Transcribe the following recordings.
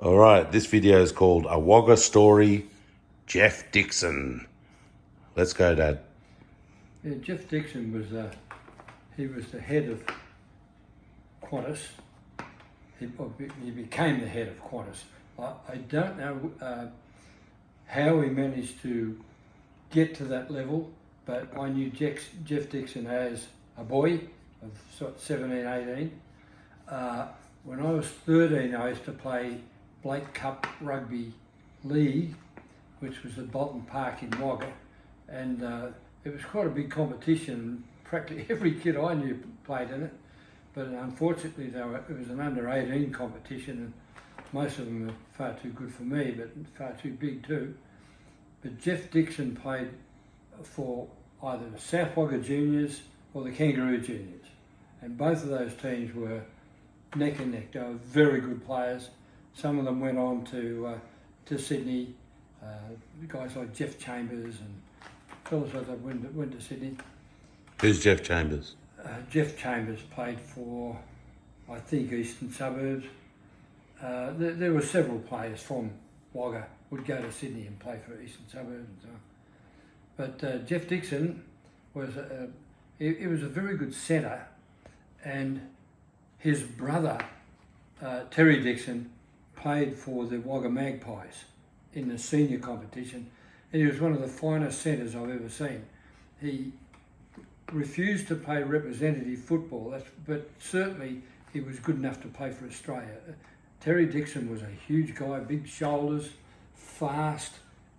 All right, this video is called A Wagga Story, Geoff Dixon. Let's go, Dad. Yeah, Geoff Dixon was he was the head of Qantas. He became the head of Qantas. I don't know how he managed to get to that level, but I knew Geoff Dixon as a boy of sort of 17, 18. When I was 13, I used to play Blake Cup Rugby League, which was at Bolton Park in Wagga, and it was quite a big competition. Practically every kid I knew played in it, but unfortunately it was an under-18 competition, and most of them were far too good for me, but far too big too. But Geoff Dixon played for either the South Wagga Juniors or the Kangaroo Juniors, and both of those teams were neck and neck. They were very good players. Some of them went on to Sydney, guys like Geoff Chambers and fellas like that went to Sydney. Who's Geoff Chambers? Geoff Chambers played for, I think, Eastern Suburbs. There were several players from Wagga would go to Sydney and play for Eastern Suburbs and so on. But Geoff Dixon was he was a very good centre, and his brother Terry Dixon played for the Wagga Magpies in the senior competition, and he was one of the finest centres I've ever seen. He refused to play representative football, but certainly he was good enough to play for Australia. Terry Dixon was a huge guy, big shoulders, fast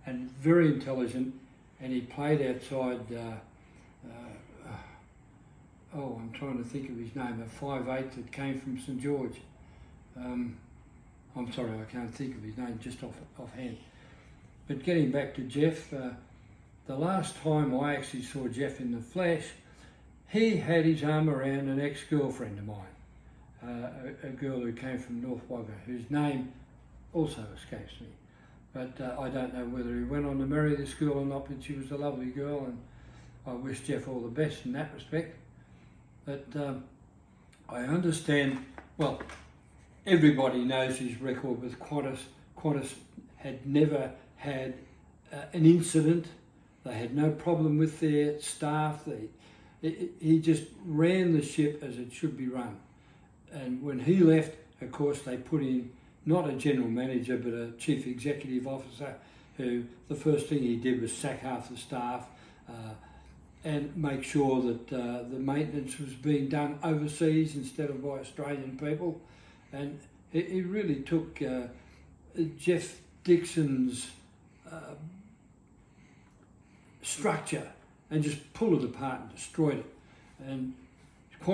and very intelligent, and he played outside, I'm trying to think of his name, a 5'8" that came from St George. I'm sorry, I can't think of his name just offhand. But getting back to Geoff, the last time I actually saw Geoff in the flesh, he had his arm around an ex-girlfriend of mine, a girl who came from North Wagga, whose name also escapes me. But I don't know whether he went on to marry this girl or not, but she was a lovely girl, and I wish Geoff all the best in that respect. But I understand, well, everybody knows his record with Qantas. Qantas had never had an incident. They had no problem with their staff. He just ran the ship as it should be run. And when he left, of course, they put in not a general manager, but a chief executive officer, who the first thing he did was sack half the staff and make sure that the maintenance was being done overseas instead of by Australian people. And he really took Geoff Dixon's structure and just pulled it apart and destroyed it. And I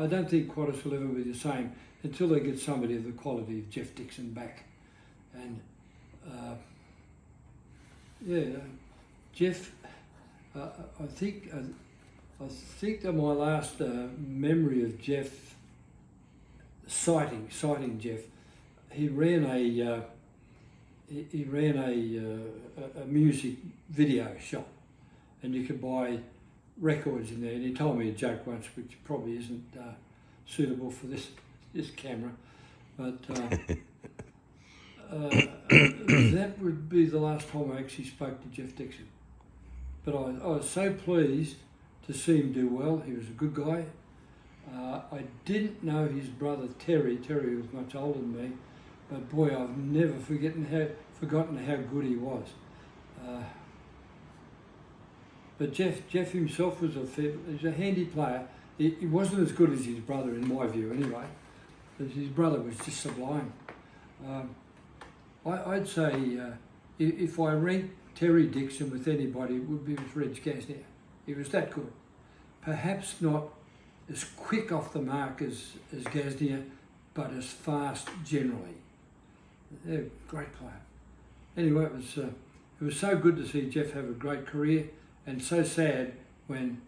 don't think Qantas will ever be the same until they get somebody of the quality of Geoff Dixon back. And Geoff, I think that my last memory of Geoff sighting Geoff, he ran a music video shop, and you could buy records in there. And he told me a joke once, which probably isn't suitable for this camera, but that would be the last time I actually spoke to Geoff Dixon. But I was so pleased to see him do well. He was a good guy. I didn't know his brother Terry. Terry was much older than me, but boy, I've never forgotten how good he was. But Geoff himself was a handy player. He wasn't as good as his brother, in my view, anyway. But his brother was just sublime. I'd say if I ranked Terry Dixon with anybody, it would be with Reg Gasnier. He was that good. Perhaps not as quick off the mark as Gasnier, but as fast generally. They're a great player. Anyway, it was so good to see Geoff have a great career, and so sad when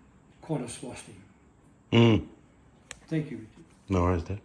Qantas lost him. Thank you, Richard. No worries, Dad.